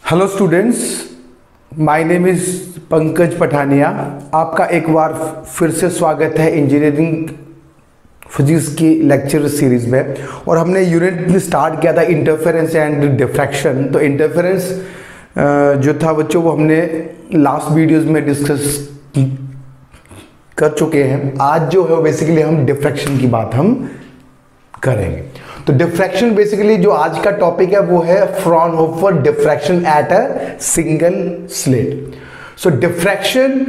Hello students, my name is Pankaj Pathania. आपका एक बार फिर से स्वागत है इंजीनियरिंग फिजिक्स की लेक्चर सीरीज में। और हमने यूनिट स्टार्ट किया था इंटरफेरेंस एंड डिफ्रैक्शन। तो इंटरफेरेंस जो था बच्चों वो हमने लास्ट वीडियोस में डिस्कस कर चुके हैं। आज जो है बेसिकली हम डिफ्रैक्शन की बात हम करेंगे। तो डिफ्रैक्शन बेसिकली जो आज का टॉपिक है वो है Fraunhofer diffraction at a single slit. So diffraction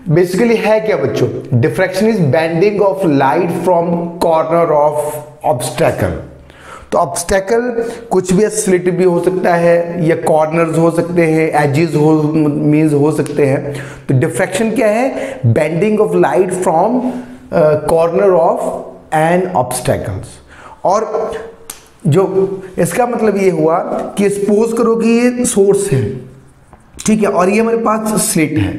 basically है क्या बच्चों? Diffraction is bending of light from corner of obstacle. तो ऑब्स्टेकल कुछ भी स्लिट भी हो सकता है या कॉर्नर्स हो सकते हैं, एजेस हो सकते हैं। तो डिफ्रैक्शन क्या है? Bending of light from corner of an obstacles. और जो इसका मतलब ये हुआ कि सपोज करो कि ये सोर्स है, ठीक है, और ये हमारे पास स्लिट है।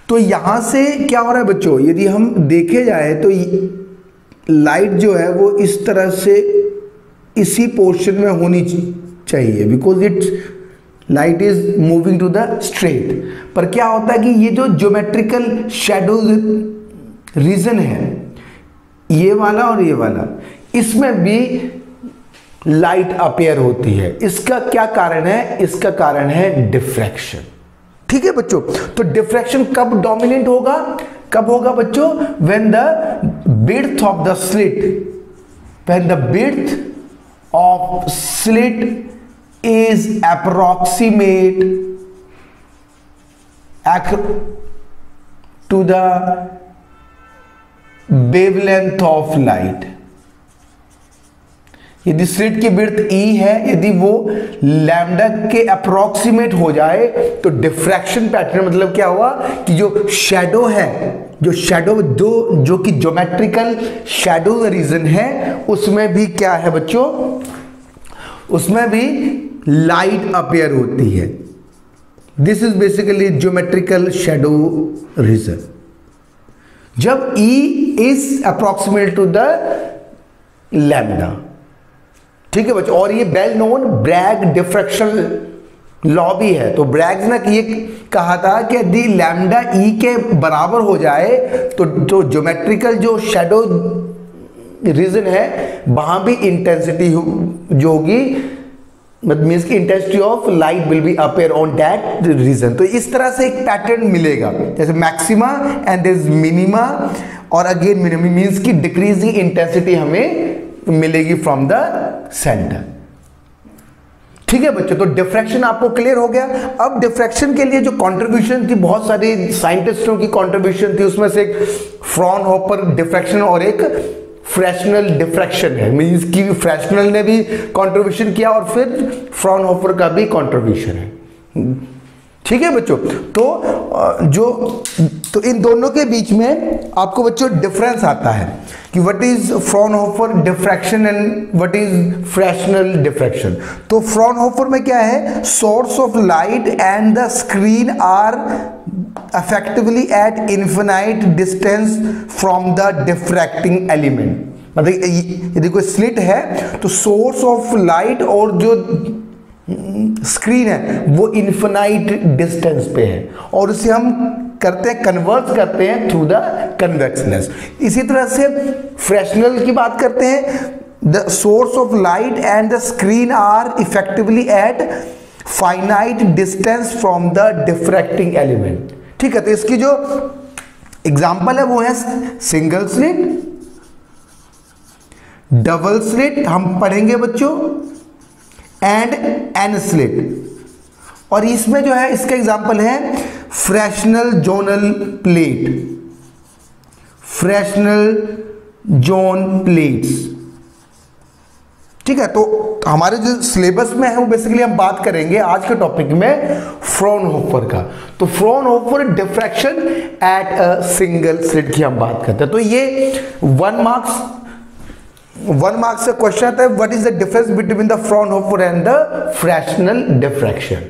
तो यहां से क्या हो रहा है बच्चों? यदि हम देखे जाए तो लाइट जो है वो इस तरह से इसी पोर्शन में होनी चाहिए, because its light is moving to the straight. पर क्या होता है कि ये जो ज्योमेट्रिकल शैडो रीजन है, ये वाला और ये वाला, इसमें भी लाइट अपीयर होती है। इसका क्या कारण है? इसका कारण है डिफ्रैक्शन। ठीक है बच्चों, तो डिफ्रैक्शन कब डोमिनेंट होगा? कब होगा बच्चों? When the width of the slit, when the width of slit is approximate to the wavelength of light. यदि स्लिट की विड्थ ई है, यदि वो लैम्डा के अप्रोक्सीमेट हो जाए तो डिफ्रैक्शन पैटर्न मतलब क्या हुआ कि जो शैडो है, जो कि ज्योमेट्रिकल शैडो रीजन है, उसमें भी क्या है बच्चों? उसमें भी लाइट अपीयर होती है। This is basically geometrical shadow region जब e is approximate to the lambda. ठीक है बच्चों, और ये well known Bragg diffraction law भी है। तो ब्रैग ने ये कहा था कि यदि लैम्डा ई के बराबर हो जाए तो ज्योमेट्रिकल जो शैडो रीजन है वहां भी इंटेंसिटी जो होगी, मीन्स की intensity of light will be appear on that region. तो इस तरह से एक पैटर्न मिलेगा, जैसे मैक्सिमा एंड दिस मिनिमा और अगेन मिनिमम, मीन्स की डिक्रीजिंग इंटेंसिटी हमें मिलेगी फ्रॉम द सेंटर। ठीक है बच्चों, तो डिफ्रैक्शन आपको क्लियर हो गया। अब डिफ्रैक्शन के लिए जो कंट्रीब्यूशन थी, बहुत सारे साइंटिस्टों की कंट्रीब्यूशन थी, उसमें से एक फ्रॉनहोफर डिफ्रैक्शन और एक फ्रेशनल डिफ्रैक्शन है। मींस की फ्रेशनल ने भी कंट्रीब्यूशन किया और फिर फ्रॉनहोफर का भी कंट्रीब्यूशन है। ठीक है बच्चों, तो इन दोनों के बीच में आपको बच्चों डिफरेंस आता है कि what is Fraunhofer diffraction and what is Fresnel diffraction. तो फ्रॉनहोफर में क्या है? Source of light and the screen are effectively at infinite distance from the diffracting element। मतलब यदि कोई स्लिट है तो सोर्स ऑफ लाइट और जो स्क्रीन है वो इन्फिनाइट डिस्टेंस पे है, और उसे हम करते हैं, कन्वर्ट करते हैं थ्रू द कन्वेक्स लेंस। इसी तरह से फ्रेशनल की बात करते हैं, the source of light and the screen are effectively at finite distance from the diffracting element. ठीक है, तो इसकी जो एग्जाम्पल है वो है सिंगल स्लिट, डबल स्लिट हम पढ़ेंगे बच्चों, एंड एन स्लिट। और इसमें जो है इसका एग्जाम्पल है Fresnel zonal plate, Fresnel zone plates. ठीक है, तो हमारे जो सिलेबस में है वो बेसिकली हम बात करेंगे आज के टॉपिक में फ्रॉनहोफर का। तो Fraunhofer diffraction at a single slit की हम बात करते हैं। तो ये 1 मार्क्स का क्वेश्चन आता है, what is the difference between the Fraunhofer and the Fresnel diffraction.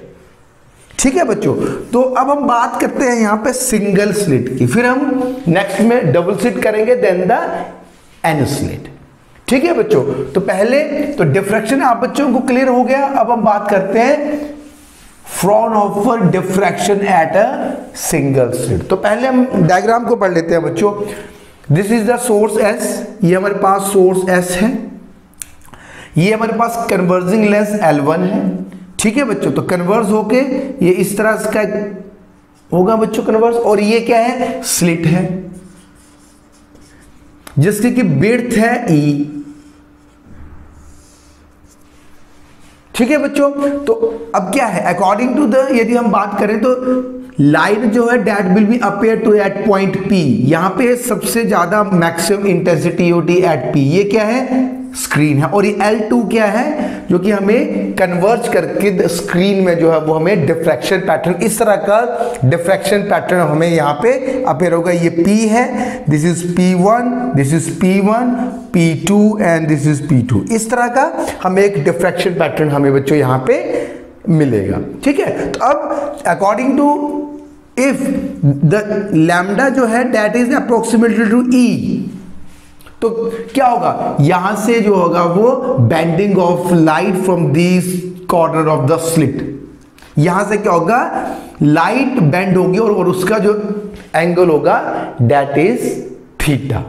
ठीक है बच्चों, तो अब हम बात करते हैं यहां पे सिंगल स्लिट की, फिर हम नेक्स्ट में डबल स्लिट करेंगे, देन द एन स्लिट। ठीक है बच्चों, तो पहले तो डिफ्रैक्शन आप बच्चों को क्लियर हो गया। अब हम बात करते हैं Fraunhofer diffraction at a single slit. तो पहले हम डायग्राम को पढ़ लेते हैं बच्चों। This is the source S, ये हमारे पास सोर्स S है, ये हमारे पास कन्वर्जिंग लेंस L1 है, ठीक है बच्चों। तो कन्वर्स होके ये इस तरह का होगा बच्चों कन्वर्स, और ये क्या है, स्लिट है जिसकी की विड्थ है E, ठीक है बच्चों। तो अब क्या है, अकॉर्डिंग टू द, यदि हम बात करें तो लाइट जो है that will be appear to at point P, यहां पे सबसे ज्यादा मैक्सिमम इंटेंसिटी होती है एट P, ये क्या है, स्क्रीन है। और ये L2 क्या है, जो कि हमें कन्वर्ज करके स्क्रीन में जो है वो हमें डिफ्रैक्शन पैटर्न, इस तरह का डिफ्रैक्शन पैटर्न हमें यहाँ पे अपीयर होगा। ये P है, this is P1, this is P1, P2 and this is P2, इस तरह का हमें एक डिफ्रैक्शन पैटर्न हमें बच्चों यहाँ पे मिलेगा, ठीक है। तो अब according to if the lambda जो है that is approximately to E, तो क्या होगा, यहां से जो होगा वो bending of light from this corner of the slit, यहां से क्या होगा, लाइट बेंड होगी और उसका जो एंगल होगा दैट इज थीटा,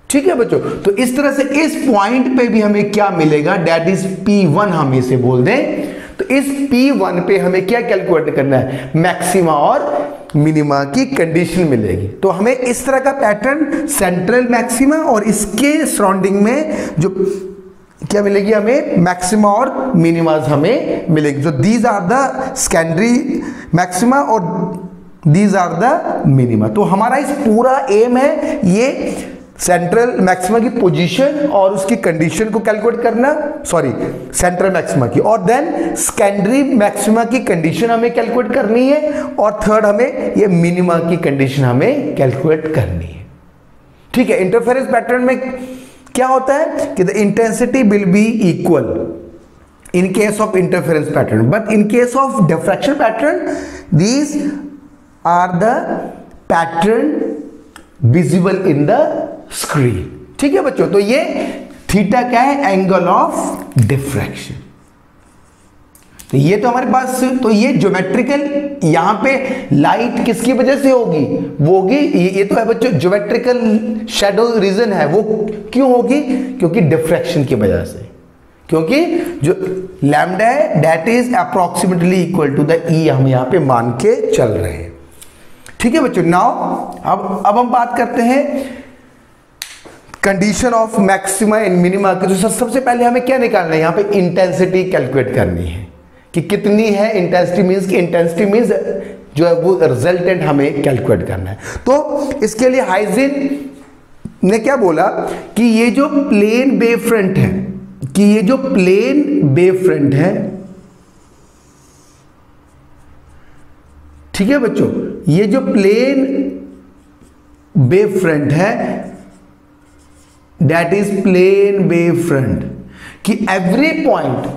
ठीक है बच्चों। तो इस तरह से इस पॉइंट पे भी हमें क्या मिलेगा, दैट इज P1 हम इसे बोल दें। तो इस P1 पे हमें क्या कैलकुलेट करना है, मैक्सिमा और मिनिमा की कंडीशन मिलेगी। तो हमें इस तरह का पैटर्न सेंट्रल मैक्सिमा और इसके सराउंडिंग में जो क्या मिलेगी, हमें मैक्सिमा और मिनिमास हमें मिलेगी। जो these are the secondary maxima और दीज आर द मिनिमा। तो हमारा इस पूरा एम है ये सेंट्रल मैक्सिमा की पोजीशन और उसकी कंडीशन को कैलकुलेट करना, सॉरी सेंट्रल मैक्सिमा की, और देन सेकेंडरी मैक्सिमा की कंडीशन हमें कैलकुलेट करनी है, और थर्ड हमें ये मिनिमा की कंडीशन हमें कैलकुलेट करनी है, ठीक है। इंटरफेरेंस पैटर्न में क्या होता है कि the intensity will be equal in case of interference pattern, but in case of diffraction pattern these are the pattern visible in the screen, ठीक है बच्चों। तो ये थीटा क्या है, एंगल ऑफ डिफ्रैक्शन। तो ये तो हमारे पास, तो ये ज्योमेट्रिकल, यहां पे लाइट किसकी वजह से होगी, वो होगी, ये तो है बच्चों ज्योमेट्रिकल शैडो रीजन है, वो क्यों होगी, क्योंकि डिफ्रैक्शन की वजह से, क्योंकि जो लैम्डा है that is approximately equal to the E, हम यहां पे मान के चल रहे हैं, ठीक है बच्चों। नाउ अब हम बात करते हैं condition of maxima and minima की। तो सबसे पहले हमें क्या निकालना है, यहाँ पे इंटेंसिटी कैलकुलेट करनी है कि कितनी है इंटेंसिटी, मींस जो है वो रिजल्टेंट हमें कैलकुलेट करना है। तो इसके लिए हाइजेन ने क्या बोला कि ये जो प्लेन वेव फ्रंट है, कि ये जो प्लेन वेव फ्रंट है, ठीक है बच्चों, ये जो प्लेन वेव फ्रंट है that is plane wave front, कि एवरी पॉइंट,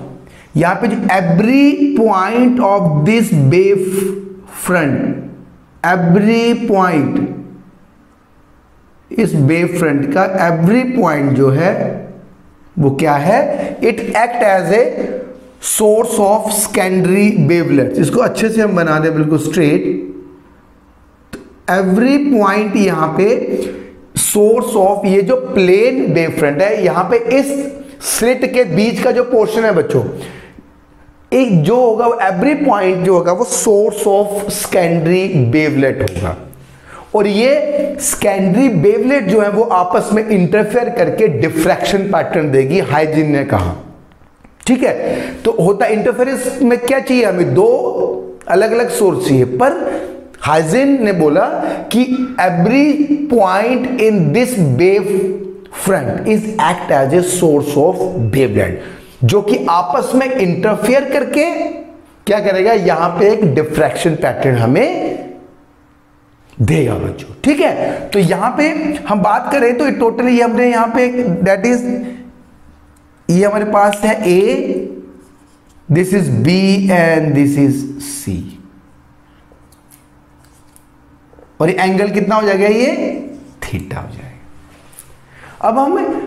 यहां पे जो every point of this wave front, every point, इस वेव फ्रंट का एवरी पॉइंट जो है वो क्या है, it act as a source of secondary wavelets. इसको अच्छे से हम बना दें बिल्कुल स्ट्रेट। एवरी पॉइंट यहां पे सोर्स ऑफ, ये जो प्लेन वेव फ्रंट है, यहां पे इस स्लिट के बीच का जो पोर्शन है बच्चों, एक जो होगा वो एवरी पॉइंट जो होगा वो सोर्स ऑफ सेकेंडरी वेवलेट होगा, और ये सेकेंडरी वेवलेट जो है वो आपस में इंटरफेयर करके डिफ्रैक्शन पैटर्न देगी, हाइजिन ने कहा, ठीक है। तो होता इंटरफेरेंस में क्या चाहिए, हमें दो अलग अलग सोर्स चाहिए, पर हाइजेन ने बोला कि every point in this wave front is act as a source of wavelet, जो कि आपस में इंटरफेयर करके क्या करेगा, यहां पे एक डिफ्रैक्शन पैटर्न हमें देगा बच्चों, ठीक है। तो यहां पे हम बात करें तो टोटली हमने यहां पे दैट इज, ये हमारे पास है A, this is B and this is C, और ये एंगल कितना हो जाएगा, ये थीटा हो जाएगा। अब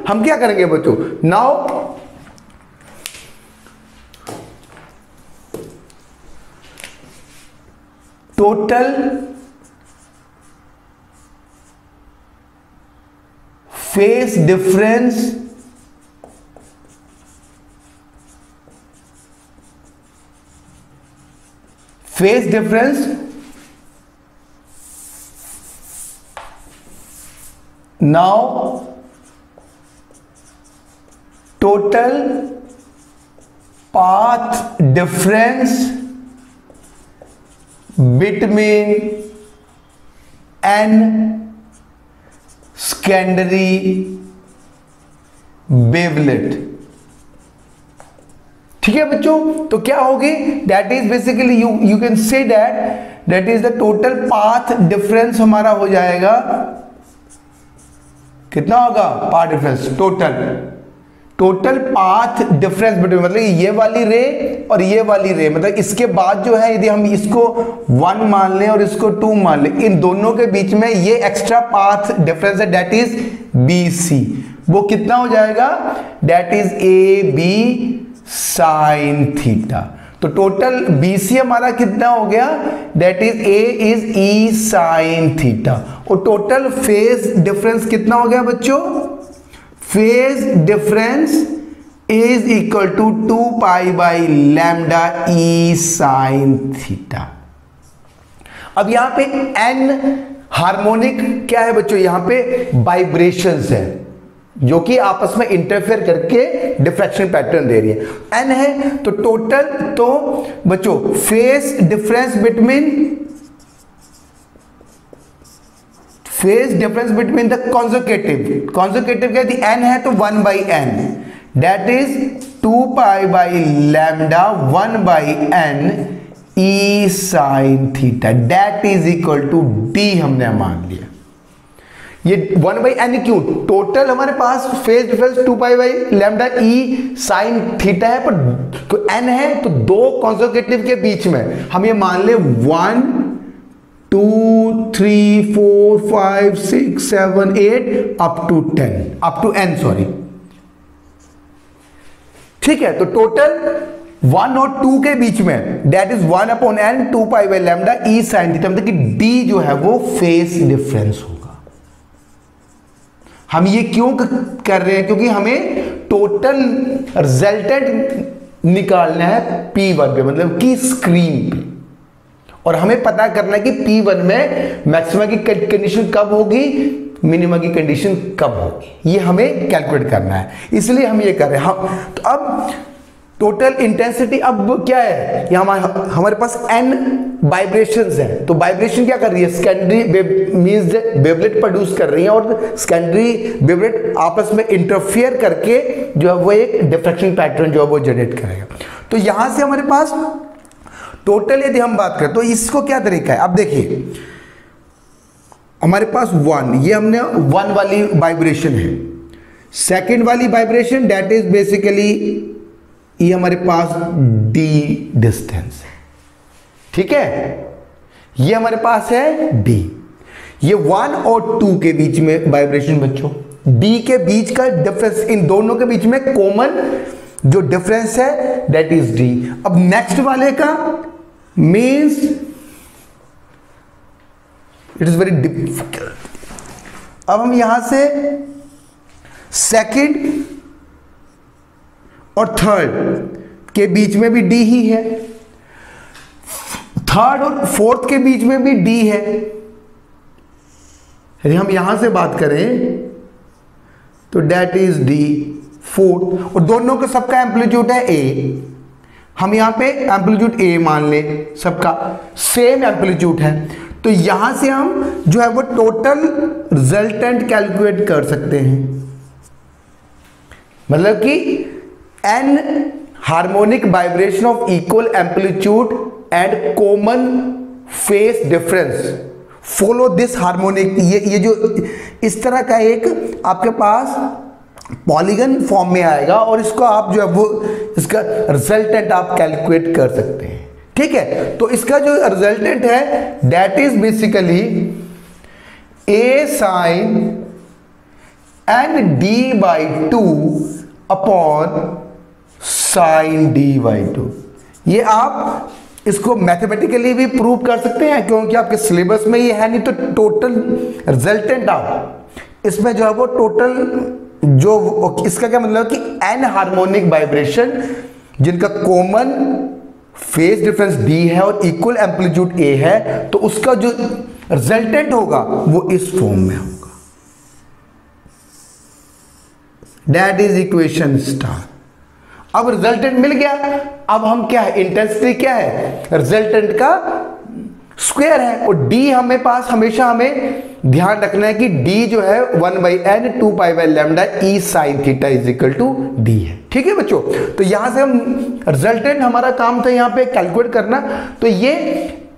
हम क्या करेंगे बच्चों, now total phase difference now total path difference between n secondary wavelet। ठीक है बच्चों, तो क्या होगी, that is basically you can say that is the total path difference हमारा हो जाएगा, कितना होगा path difference, total path difference between, मतलब ये वाली रे और ये वाली रे, मतलब इसके बाद जो है यदि हम इसको 1 मान लें और इसको 2 मान लें, इन दोनों के बीच में ये एक्स्ट्रा पाथ डिफरेंस है, दैट इज BC। वो कितना हो जाएगा, that is AB sine theta. तो टोटल BC हमारा कितना हो गया, that is A is E sine theta. और टोटल फेज डिफरेंस कितना हो गया बच्चों, phase difference is equal to 2 pi by lambda E sine theta. अब यहां पे n हार्मोनिक क्या है बच्चों, यहां पे वाइब्रेशंस है जो कि आपस में इंटरफेयर करके डिफ्रैक्शन पैटर्न दे रही है। n है तो टोटल, तो बच्चों phase difference between the conjugative क्या है, n है तो 1 by n, that is 2 pi by lambda 1 by n E sine theta, that is equal to D हमने मान लिया। ये 1 बाई n क्यों, टोटल हमारे पास phase difference 2 pi by lambda E sine theta है, पर तो n है तो दो कॉन्जुगेटिव के बीच में हम ये मान ले 1 2 3 4 5 6 7 8 अप टू n सॉरी। ठीक है, तो टोटल 1 और 2 के बीच में that is 1 upon n 2 pi by lambda E sine theta, मतलब कि D जो है वो फेज डिफरेंस होगा। हम ये क्यों कर रहे हैं, क्योंकि हमें टोटल रिजल्टेंट निकालना है P1 पे, मतलब कि स्क्रीन पे, और हमें पता करना है कि P1 में मैक्सिमा की कंडीशन कब होगी, मिनिमा की कंडीशन कब होगी, ये हमें कैलकुलेट करना है, इसलिए हम ये कर रहे हैं। हम तो अब टोटल इंटेंसिटी अब क्या है, यहाँ हमारे पास n वाइब्रेशंस है, तो वाइब्रेशन क्या कर रही है, सेकेंडरी मींस वेवलेट प्रोड्यूस कर रही है, और सेकेंडरी वेवलेट आपस में इंटरफेयर करके जो है वो एक डिफ्रैक्शन पैटर्न जो है वो जनरेट करेगा। तो यहां से हमारे पास टोटल यदि हम बात करें तो इसको क्या तरीका है, अब देखिए हमारे पास 1, ये हमने 1 वाली वाइब्रेशन है, सेकेंड वाली वाइब्रेशन दैट इज बेसिकली ये हमारे पास D डिस्टेंस है। ठीक है, ये हमारे पास है D, ये 1 और 2 के बीच में वाइब्रेशन बच्चों, D के बीच का डिफरेंस, इन दोनों के बीच में कॉमन जो डिफरेंस है दैट इज D। अब नेक्स्ट वाले का means it is very difficult. अब हम यहां से सेकंड और थर्ड के बीच में भी D ही है, थर्ड और फोर्थ के बीच में भी D है। यदि हम यहां से बात करें तो डेट इज D फोर्थ, और दोनों का सबका एम्पलीट्यूड है A, हम यहां पे एम्पलीट्यूड A मान ले, सबका सेम एम्पलीट्यूड है, तो यहां से हम जो है वो टोटल रिजल्टेंट कैलकुलेट कर सकते हैं, मतलब कि n harmonic vibration of equal amplitude and common phase difference follow this harmonic, ये जो इस तरह का एक आपके पास पॉलीगन फॉर्म में आएगा, और इसको आप जो है वो इसका रिजल्टेंट आप कैलकुलेट कर सकते हैं। ठीक है, तो इसका जो रिजल्टेंट है that is basically A sine and D by 2 upon sine D by 2। ये आप इसको मैथमेटिकली भी प्रूव कर सकते हैं, क्योंकि आपके सिलेबस में ये है नहीं, तो टोटल रिजल्टेंट आप इसमें जो है वो टोटल जो, इसका क्या मतलब कि एन हार्मोनिक वाइब्रेशन जिनका कॉमन फेज डिफरेंस डी है और इक्वल एम्पलीट्यूड ए है, तो उसका जो रिजल्टेंट होगा वो इस फॉर्म में होगा। That is equation star. अब रिजल्टेंट मिल गया, अब हम क्या है, इंटेंसिटी क्या है, रिजल्टेंट का स्क्वायर है, और डी हमें पास हमेशा हमें ध्यान रखना है कि डी जो है 1/n 2π/λ e sine theta is equal to D है। ठीक है बच्चों, तो यहां से हम रिजल्टेंट, हमारा काम था यहां पे कैलकुलेट करना, तो ये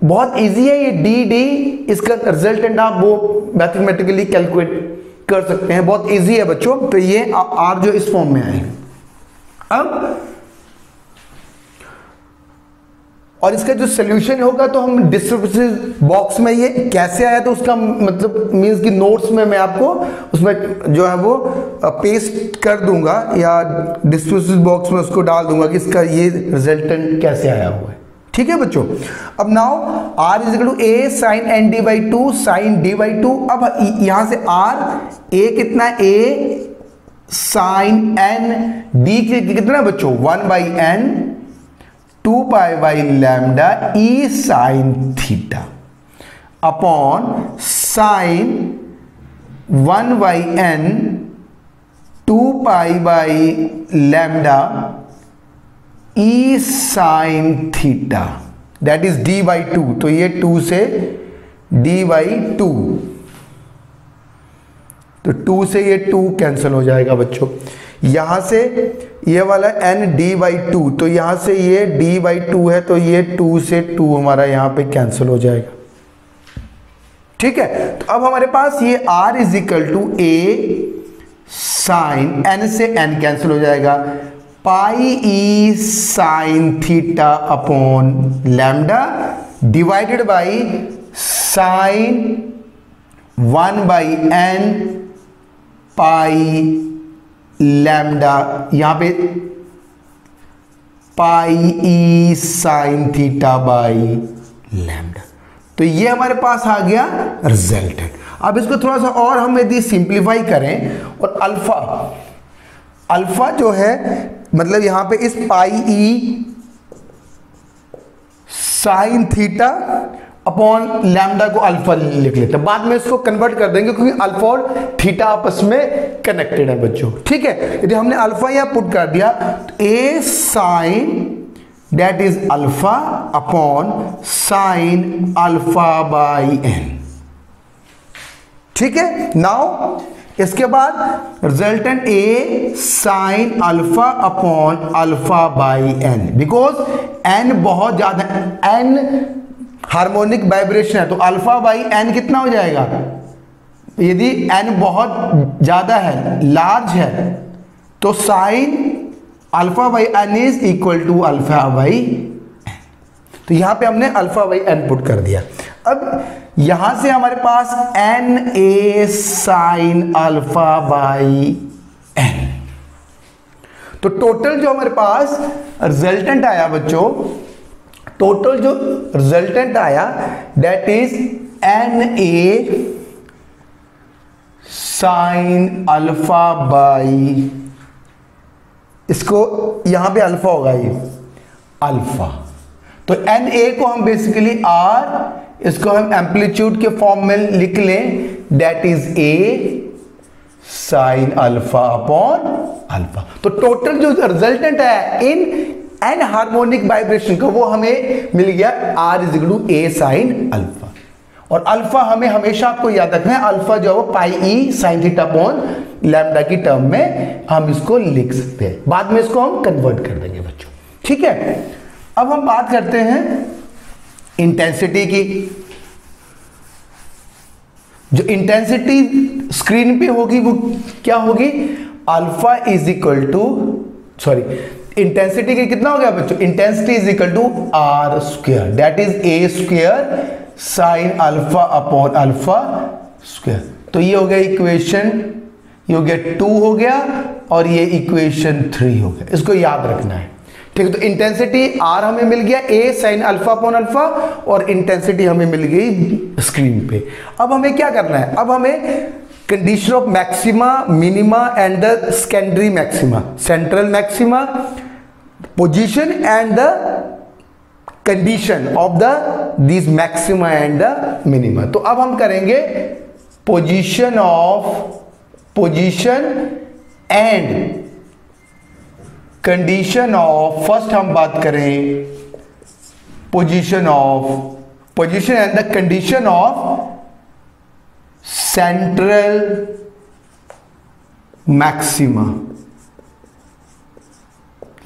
बहुत इजी है, ये डी इसका रिजल्टेंट आप वो मैथमेटिकली कैलकुलेट कर सकते हैं, बहुत इजी है बच्चों। तो ये आर जो इस फॉर्म में आए, अब और इसका जो सोल्यूशन होगा, तो हम डिस्ट्रीब्यूटिव बॉक्स में ये कैसे आया, तो उसका मतलब मींस कि नोट्स में मैं आपको उसमें जो है वो पेस्ट कर दूंगा या डिस्ट्रीब्यूटिव बॉक्स में उसको डाल दूंगा कि इसका ये रिजल्टेंट कैसे आया हुआ है। ठीक है बच्चों, अब now r is equal to a sin n d/2 sin d/2। अब यहां से r a कितना, a sin n, d कितना बच्चों 1/n 2π/λ e sine theta upon sine 1/n 2π/λ e sine theta, that is d/2। तो ये 2 से d/2, तो 2 से ये 2 कैंसिल हो जाएगा बच्चों। यहां से ये वाला n d/2, तो यहां से ये d/2 है, तो ये 2 से 2 हमारा यहां पे कैंसिल हो जाएगा। ठीक है, तो अब हमारे पास ये r is equal to a sine, n से n कैंसिल हो जाएगा, pi e sine theta upon lambda divided by sine 1/n pi lambda, यहां पे pi e sine theta by lambda. तो ये हमारे पास आ गया रिजल्टेंट। अब इसको थोड़ा सा और हम यदि सिंप्लीफाई करें, और अल्फा जो है मतलब यहां पे इस पाई e sine theta upon lambda को अल्फा लिख लेते हैं, बाद में इसको कन्वर्ट कर देंगे क्योंकि अल्फा और थीटा आपस में कनेक्टेड है बच्चों। ठीक है, यदि हमने अल्फा यहां पुट कर दिया, तो A sine that is alpha upon sine alpha by N. ठीक है, नाउ इसके बाद resultant A sine alpha upon alpha by N, because N बहुत ज्यादा, एन हार्मोनिक वाइब्रेशन है, तो अल्फा बाई एन कितना हो जाएगा, यदि एन बहुत ज्यादा है, लार्ज है, तो sine alpha by N is equal to alpha by N. तो यहां पे हमने अल्फा बाई एन पुट कर दिया। अब यहां से हमारे पास N A sine alpha by N, तो टोटल जो हमारे पास रिजल्टेंट आया बच्चों, टोटल जो रिजल्टेंट आया that is N A sine alpha by, इसको यहां पे अल्फा होगा, ये अल्फा, तो एन ए को हम बेसिकली आर, इसको हम एम्पलीट्यूड के फॉर्म में लिख लें, that is A sine alpha upon alpha. तो टोटल जो रिजल्टेंट है इन एन हार्मोनिक वाइब्रेशन का, वो हमें मिल गया R is equal to A sine alpha. और अल्फा हमें हमेशा आपको याद रखना है, अल्फा जो है वो पाई e sine theta upon lambda की टर्म में हम इसको लिख सकते हैं, बाद में इसको हम कन्वर्ट कर देंगे बच्चों। ठीक है, अब हम बात करते हैं इंटेंसिटी की। जो इंटेंसिटी स्क्रीन पे होगी वो क्या होगी, alpha is equal to, sorry, intensity की कितना हो गया बच्चों, intensity is equal to R square, that is A square sine alpha upon alpha square. तो ये हो गया इक्वेशन, ये हो गया 2 हो गया, और ये इक्वेशन 3 हो गया, इसको याद रखना है। ठीक है। तो इंटेंसिटी आर हमें मिल गया ए साइन अल्फा अपॉन अल्फा, और इंटेंसिटी हमें मिल गई स्क्रीन पे। अब हमें क्या करना है, अब हमें condition of maxima, minima and the secondary maxima, central maxima, position and the condition of the this maxima and the minima. तो अब हम करेंगे position and condition of, first हम बात करें position and the condition of central maxima,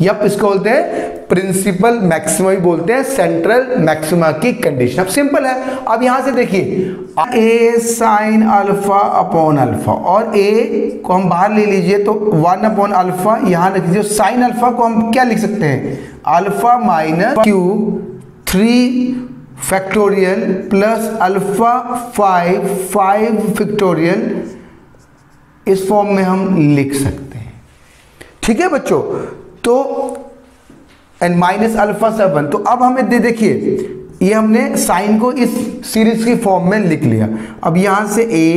yup इसको बोलते हैं प्रिंसिपल मैक्सिमा भी बोलते हैं, सेंट्रल मैक्सिमा की कंडीशन। अब सिंपल है, अब यहां से देखिए A sine alpha upon alpha, और ए को हम बाहर ले लीजिए तो 1 अपॉन अल्फा, यहां लिख दीजिए। साइन अल्फा को हम क्या लिख सकते हैं, alpha minus Q 3 factorial plus alpha 5 factorial, इस फॉर्म में हम लिख सकते हैं। ठीक है बच्चों, तो एंड माइनस अल्फा 7। तो अब हमें देखिए ये हमने साइन को इस सीरीज की फॉर्म में लिख लिया। अब यहां से a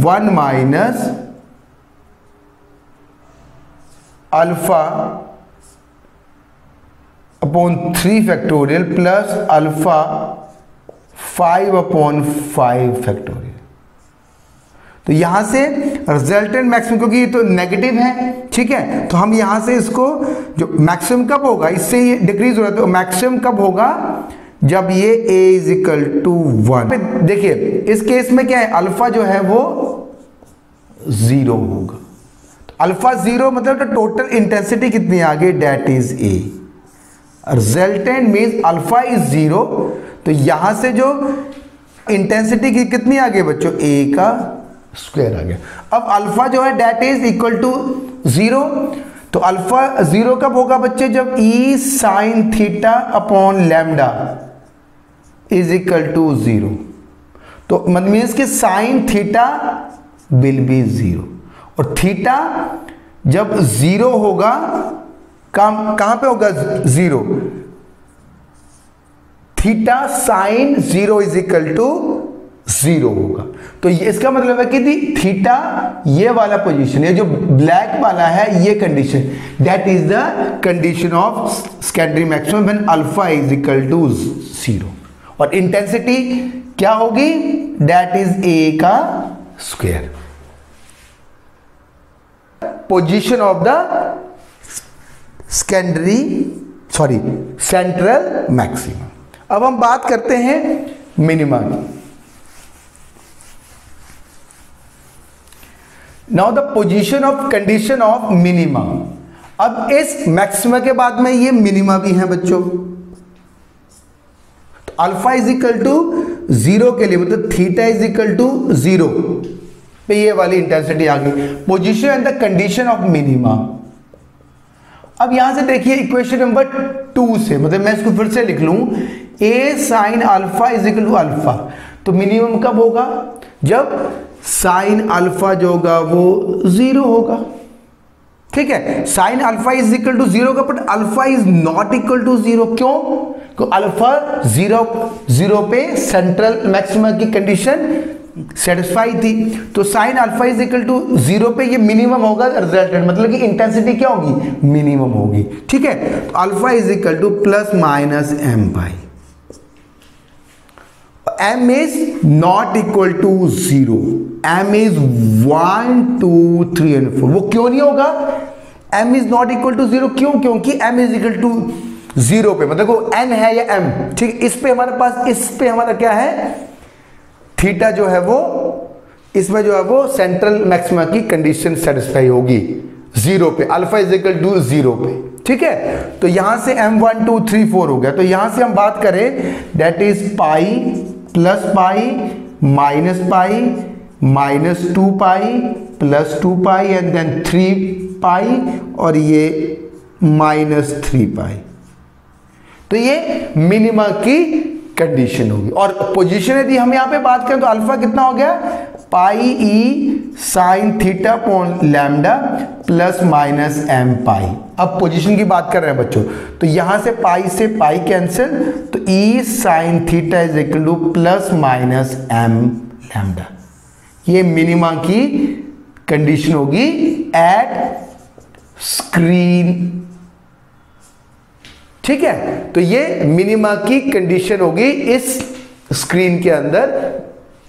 1 minus alpha upon 3 factorial plus alpha 5 upon 5 factorial. तो यहां से रिजल्टेंट मैक्सिमम, क्योंकि ये तो नेगेटिव है, ठीक है, तो हम यहां से इसको, जो मैक्सिमम कब होगा, इससे ये डिक्रीज हो रहा है, तो मैक्सिमम कब होगा, जब ये a इज इक्वल टू 1। देखिए इस केस में क्या है, अल्फा जो है वो 0 होगा। तो अल्फा 0 मतलब तो टोटल इंटेंसिटी कितनी आ गई, that is a। Resultant means alpha is 0, तो यहां से जो इंटेंसिटी की कितनी आ गई बच्चों, a का स्क्वायर आ गया। अब अल्फा जो है डेट इज इक्वल टू 0, तो अल्फा 0 कब होगा बच्चे, जब e sine theta upon lambda is equal to 0। तो मीन्स कि साइन थीटा विल बी 0, और थीटा जब 0 होगा, कहां पे होगा 0, theta sine 0 is equal to 0 होगा। तो ये इसका मतलब है कि थीटा ये वाला पोजीशन है, जो ब्लैक वाला है ये condition, that is the condition of secondary maximum when alpha is equal to 0। और इंटेंसिटी क्या होगी, दैट इज a का square. Position of the central maximum. अब हम बात करते हैं मिनिमा की। Now the position of condition of minima. अब इस मैक्सिमा के बाद में ये मिनिमा भी है बच्चों। तो अल्फा इज इक्वल टू 0 के लिए, मतलब थीटा इज इक्वल टू 0 पे ये वाली इंटेंसिटी आ गई। Position and the condition of minima. अब यहां से देखिए इक्वेशन नंबर 2 से, मतलब मैं इसको फिर से लिख लूं, a sine alpha is equal to alpha. तो मिनिमम कब होगा, जब साइन अल्फा जो होगा वो 0 होगा। ठीक है, sine alpha is equal to 0 का, but alpha is not equal to 0। क्यों, क्योंकि अल्फा 0 पे सेंट्रल मैक्सिमा की कंडीशन सेटिस्फाई थी। तो sine alpha is equal to 0 पे ये मिनिमम होगा रिजल्टेंट, मतलब कि इंटेंसिटी क्या होगी, मिनिमम होगी। ठीक है, तो alpha is equal to plus minus M pi. m is not equal to 0, m is 1 2 3 and 4। वो क्यों नहीं होगा, m is not equal to 0, क्यों, क्योंकि m is equal to 0 पे, मतलब वो n है या m, ठीक है। इस पे हमारे पास, इस पे हमारा क्या है, थीटा जो है वो, इसमें जो है वो सेंट्रल मैक्सिमा की कंडीशन सेटिस्फाई होगी 0 पे, अल्फा इज इक्वल टू 0 पे। ठीक है, तो यहां से m1 2 3 4 हो गया। तो यहां से हम बात करें, that is pi plus pi minus pi minus 2 pi plus 2 pi and then 3 pi और ये माइनस 3 पाई। तो ये मिनिमा की कंडीशन होगी। और पोजीशन यदि हम यहाँ पे बात करें तो अल्फा कितना हो गया, pi e sine theta upon lambda plus minus M pi. अब पोजीशन की बात कर रहे हैं बच्चों, तो यहां से पाई कैंसिल, तो e sine theta is equal to plus minus M lambda. ये मिनिमा की कंडीशन होगी एट स्क्रीन, ठीक है। तो ये मिनिमा की कंडीशन होगी इस स्क्रीन के अंदर,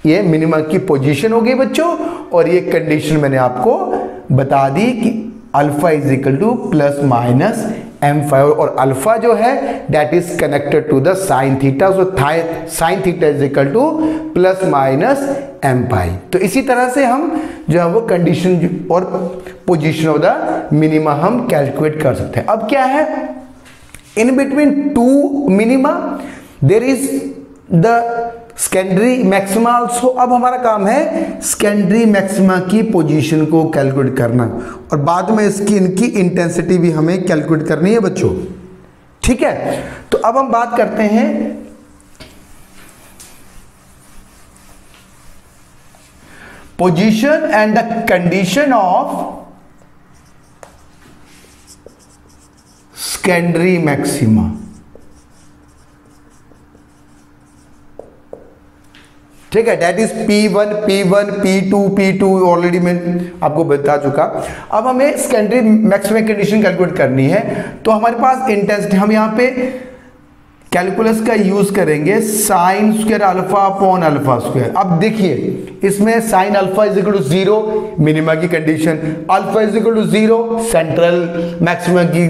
ये मिनिमा की पोजीशन होगी बच्चों। और ये कंडीशन मैंने आपको बता दी कि alpha is equal to plus minus m5, और अल्फा जो है that is connected to the sine theta, so sine theta is equal to plus minus m pi. तो इसी तरह से हम जो है वो कंडीशन और पोजीशन ऑफ द मिनिमा हम कैलकुलेट कर सकते हैं। अब क्या है, in between two minima there is the secondary maxima also. अब हमारा काम है सेकेंडरी मैक्सिमा की पोजीशन को कैलकुलेट करना, और बाद में इनकी इंटेंसिटी भी हमें कैलकुलेट करनी है बच्चों, ठीक है। तो अब हम बात करते हैं position and the condition of secondary maxima. ठीक है, that is P1, P2, P2 already मैं आपको बता चुका। अब हमें सेकेंडरी मैक्सिमम कंडीशन कैलकुलेट करनी है, तो हमारे पास इंटेंसिटी, हम यहाँ पे कैलकुलस का यूज करेंगे sine square alpha upon alpha square. अब देखिए इसमें sine alpha is equal to 0 minima की condition, alpha is equal to 0 central maxima की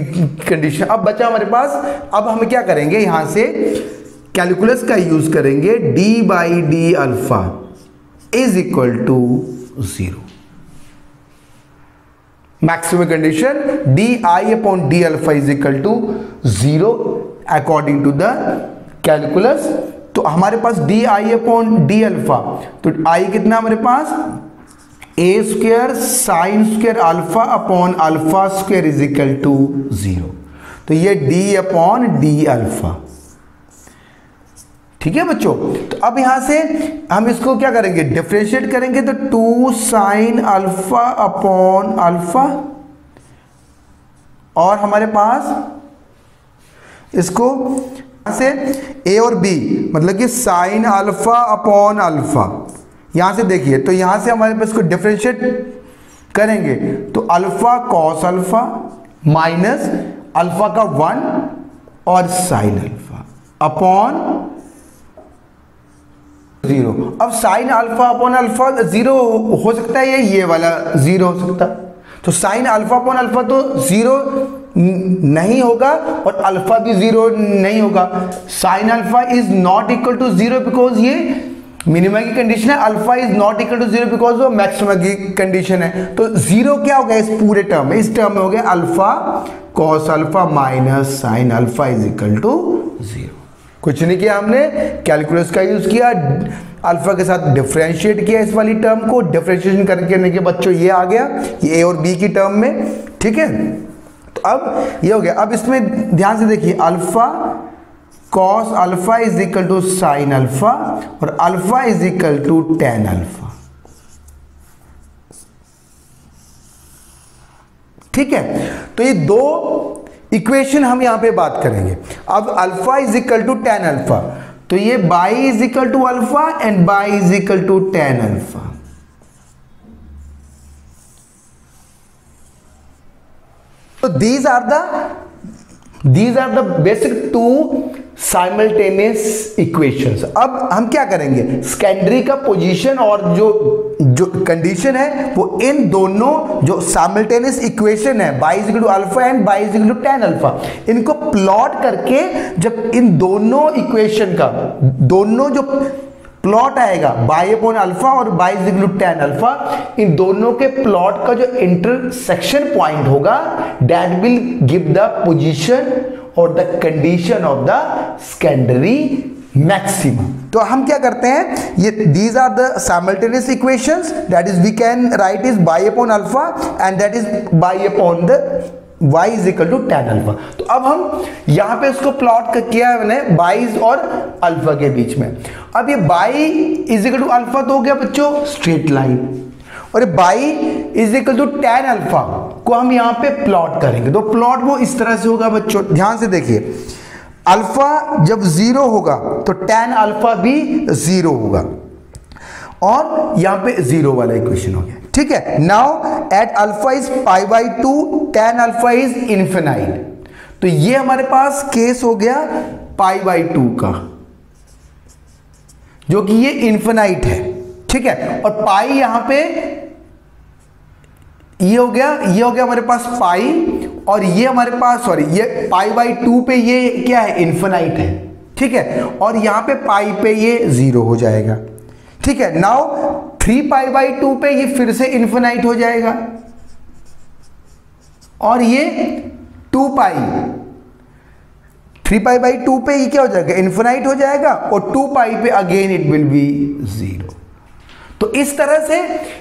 कंडीशन। अब बचा हमारे पास, अब हम क्या करेंगे, यहां से कैलकुलस का यूज करेंगे, d by D alpha is equal to 0 maximum condition, D I upon D alpha is equal to 0 according to the calculus. तो हमारे पास D I upon D alpha, तो आई कितना हमारे पास A square sine square alpha upon alpha square is equal to 0। तो ये D upon D alpha, ठीक है बच्चों। तो अब यहां से हम इसको क्या करेंगे, डिफरेंशिएट करेंगे, तो 2 साइन अल्फा अपॉन अल्फा, और हमारे पास इसको यहां से ए और बी मतलब कि साइन अल्फा अपॉन अल्फा, यहां से देखिए, तो यहां से हमारे पास इसको डिफरेंशिएट करेंगे, तो alpha cos alpha minus alpha का 1 और साइन अल्फा अपॉन 0। अब साइन अल्फा अपॉन अल्फा 0 हो सकता है, ये वाला 0 हो सकता है, तो साइन अल्फा अपॉन अल्फा तो 0 नहीं होगा और अल्फा भी 0 नहीं होगा। Sine alpha is not equal to 0 because ये मिनिमा की कंडीशन है, alpha is not equal to 0 because वो मैक्सिमा की कंडीशन है। तो 0 क्या हो गया इस पूरे टर्म में, इस टर्म में हो गया alpha cos alpha minus sine alpha is equal to 0। कुछ नहीं किया हमने, कैलकुलस का यूज किया, अल्फा के साथ डिफरेंशिएट किया इस वाली टर्म को, डिफरेंशिएशन करने के बच्चों ये आ गया, ये ए और बी की टर्म में, ठीक है। तो अब ये हो गया। अब इसमें ध्यान से देखिए, alpha cos alpha is equal to sine alpha और alpha is equal to ten alpha, ठीक है। तो ये दो इक्वेशन हम यहां पे बात करेंगे। अब alpha is equal to ten alpha, तो ये y is equal to alpha and y is equal to ten alpha. तो these are the basic two simultaneous equations। अब हम क्या करेंगे, सेकेंडरी का पोजीशन और जो कंडीशन है वो इन दोनों जो साइमल्टेनियस इक्वेशन है y is equal to alpha and y is equal to ten alpha, इनको प्लॉट करके जब इन दोनों इक्वेशन का दोनों जो प्लॉट आएगा बाई अपॉन अल्फा और by is equal to ten alpha, इन दोनों के प्लॉट का जो इंटरसेक्शन पॉइंट होगा that will give the position और the condition of the secondary maxima. तो हम क्या करते हैं, ये these are the simultaneous equations, that is we can write is by upon alpha and that is by upon the y is equal to tan alpha. तो अब हम यहां पे इसको प्लॉट किया है मैंने बाइज और अल्फा के बीच में। अब ये y is equal to alpha तो हो गया बच्चों स्ट्रेट लाइन, और y is equal to tan alpha को हम यहां पे प्लॉट करेंगे। तो प्लॉट वो इस तरह से होगा बच्चों, ध्यान से देखिए, अल्फा जब 0 होगा तो tan अल्फा भी 0 होगा, और यहां पे 0 वाला इक्वेशन हो गया। ठीक है, now at alpha is π/2 tan alpha is infinite. तो ये हमारे पास केस हो गया π/2 का, जो कि ये इनफिनाइट है। ठीक है, और पाई यहां पे ये हो गया हमारे पास पाई, और ये हमारे पास सॉरी ये π/2 पे ये क्या है इनफिनाइट है। ठीक है, और यहां पे पाई पे ये 0 हो जाएगा। ठीक है, नाउ 3π/2 पे ये फिर से इनफिनाइट हो जाएगा, और ये 2π 3π/2 पे ये क्या हो जाएगा इनफिनाइट हो जाएगा, और 2π पे अगेन इट विल बी 0। तो इस तरह से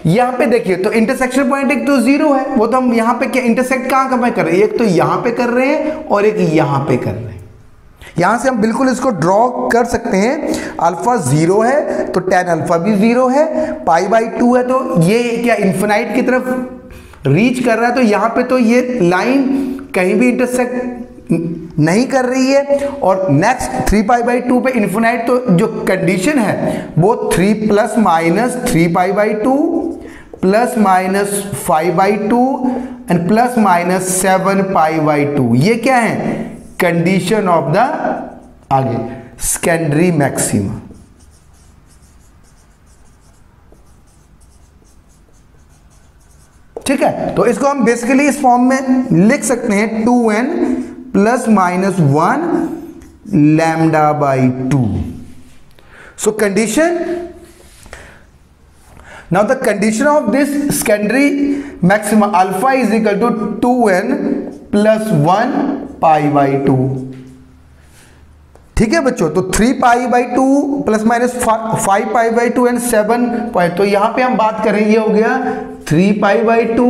यहां पे देखिए, तो इंटरसेक्शन पॉइंट एक तो 0 है, वो तो हम यहां पे क्या इंटरसेक्ट कहां कर रहे हैं, एक तो यहां पे कर रहे हैं और एक यहां पे कर रहे हैं। यहां से हम बिल्कुल इसको ड्रॉ कर सकते हैं, अल्फा 0 है तो tan अल्फा भी 0 है, π/2 है तो ये क्या इन्फिनाइट की तरफ रीच कर रहा है, तो यहां पे तो ये लाइन कहीं भी इंटरसेक्ट नहीं कर रही है। और नेक्स्ट 3π/2 पे इन्फिनाइट, तो जो कंडीशन है वो 3 + - 3π/2 + - 5/2 एंड + - 7π/2, ये क्या है कंडीशन ऑफ द आगे सेकेंडरी मैक्सिमा। ठीक है, तो इसको हम बेसिकली इस फॉर्म में लिख सकते हैं 2n + -1 λ/2। So condition, now the condition of this secondary maxima alpha is equal to 2n + 1 π/2। ठीक है बच्चों, तो 3π/2 ± 5π/2 एंड 7 तो यहां पे हम बात करें, ये हो गया 3π/2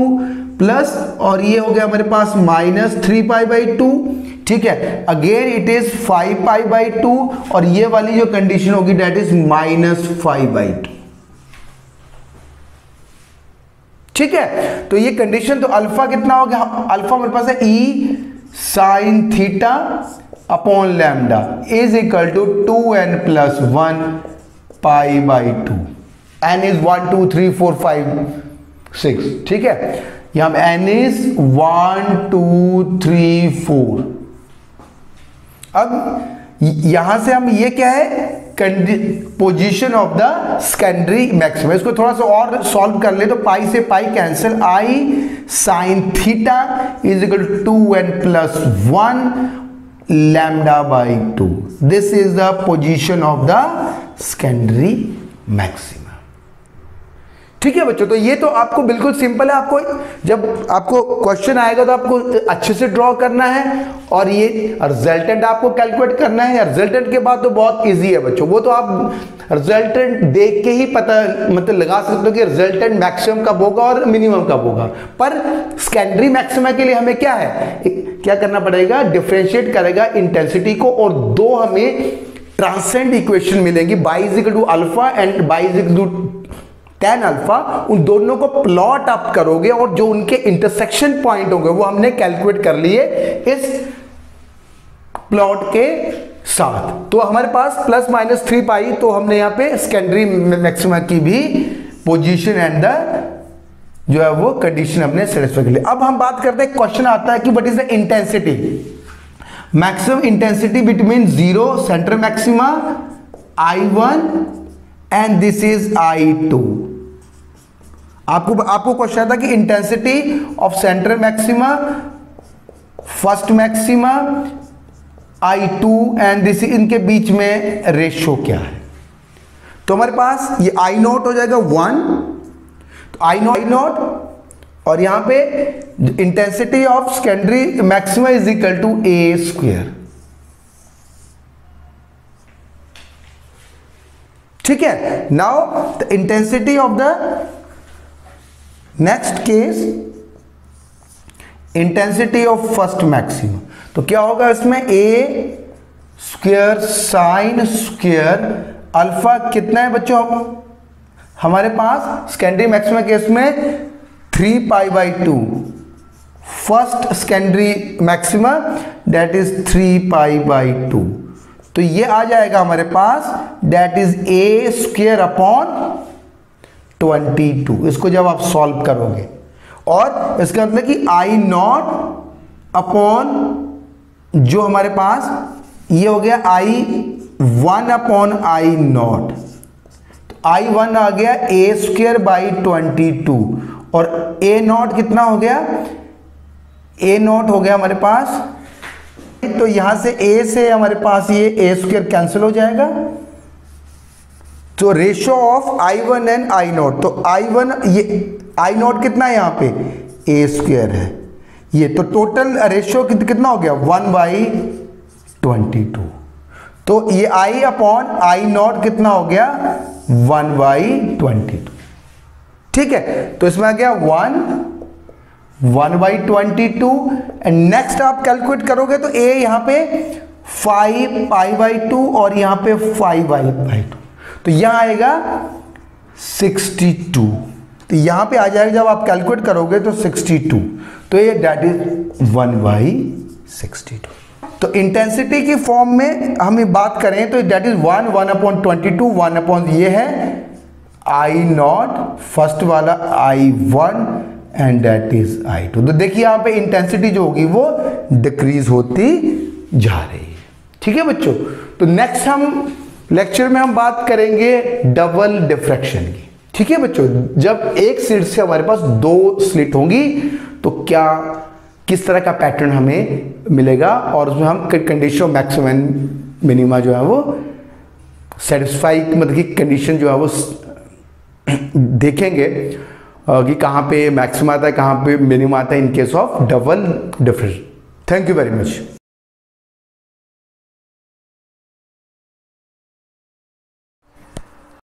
प्लस, और ये हो गया हमारे पास -3π/2। ठीक है, अगेन इट इज 5π/2, और ये वाली जो कंडीशन होगी डेट इज -5/2। ठीक है, तो ये कंडीशन, तो अल्फा कितना हो गया, अल्फा हमारे पास है e sin theta upon lambda is equal to 2n + 1 π/2। n is 1 2 3 4 5 6। ठीक है, यहां n इज 1 2 3 4। अब यहां से हम ये क्या है position of the secondary maxima, इसको थोड़ा सा और सॉल्व कर ले तो पाई से pi cancel, i sin theta is equal to 2n + 1 λ/2। This is the position of the secondary maxima. ठीक है बच्चों, तो ये तो आपको बिल्कुल सिंपल है, आपको जब आपको क्वेश्चन आएगा तो आपको अच्छे से ड्रॉ करना है, और ये रिजल्टेंट आपको कैलकुलेट करना है। रिजल्टेंट के बाद तो बहुत इजी है बच्चों, वो तो आप रिजल्टेंट देख के ही पता मतलब लगा सकते हो कि रिजल्टेंट मैक्सिमम कब होगा और मिनिमम कब होगा। पर सेकेंडरी मैक्सिमा के लिए हमें क्या है, क्या करना पड़ेगा, डिफरेंशिएट करेगा इंटेंसिटी को, और दो हमें ट्रांसेंड इक्वेशन मिलेंगी, y = alpha and y = tan alpha. उन दोनों को प्लॉट अप करोगे और जो उनके इंटरसेक्शन पॉइंट होंगे वो हमने कैलकुलेट कर लिए इस प्लॉट के साथ। तो हमारे पास ±3π, तो हमने यहां पे सेकेंडरी मैक्सिमा की भी पोजीशन एंड द जो है वो कंडीशन हमने सेटिस्फाई कर ली। अब हम बात करते हैं, क्वेश्चन आता है कि what is the intensity, maximum intensity between 0 centre maxima I1 and this is I2। आपको क्वेश्चन था कि intensity of centre maxima, first maxima, I2 and this, इनके बीच में रेशियो क्या है। तो हमारे पास ये I0 हो जाएगा 1, तो I0 और यहां पे intensity of secondary maxima is equal to A²। ठीक है, now the intensity of the next case intensity of first maxima. तो क्या होगा इसमें, A square sine square alpha कितना है बच्चों हमारे पास सेकेंडरी मैक्सिमा केस में 3π/2, first secondary maxima that is 3π/2। तो ये आ जाएगा हमारे पास that is A square upon 22। इसको जब आप सॉल्व करोगे और इसका मतलब कि आई नॉट अपॉन जो हमारे पास ये हो गया I1 अपॉन आई नॉट, तो I1 आ गया ए स्क्वायर बाई 22 और ए नॉट कितना हो गया, ए नॉट हो गया हमारे पास, तो यहां से ए से हमारे पास ये ए स्क्वायर कैंसिल हो जाएगा, तो ratio of I1 and I not, तो I1 ये आई नॉट कितना है यहां पे ए स्क्वायर है ये, तो टोटल रेशियो कितना हो गया 1/22। तो ये I अपॉन आई नॉट कितना हो गया 1/22। ठीक है, तो इसमें आ गया 1/22 एंड नेक्स्ट आप कैलकुलेट करोगे तो ए यहां पे 5π/2 और यहां पे 5π/2, तो यहां आएगा 62। तो यहां पे आ जाएगा जब आप कैलकुलेट करोगे तो 62, तो ये दैट इज 1/62। तो इंटेंसिटी की फॉर्म में हम बात करें तो दैट इज 1/22, 1 अपॉन ये है आई नॉट फर्स्ट वाला I1 and that is I2। तो देखिए यहां पे इंटेंसिटी जो होगी वो डिक्रीज होती जा रही है। ठीक है बच्चों, तो नेक्स्ट हम लेक्चर में हम बात करेंगे डबल डिफ्रैक्शन की। ठीक है बच्चों, जब एक स्लिट से हमारे पास 2 स्लिट होंगी तो क्या किस तरह का पैटर्न हमें मिलेगा और उसमें हम condition of maximum and minima जो है वो सेटिस्फाई, मतलब कि कंडीशन जो है वो देखेंगे कि कहाँ पे मैक्सिमम आता है, कहाँ पे मिनिमम आता है इन case of double diffraction. Thank you very much.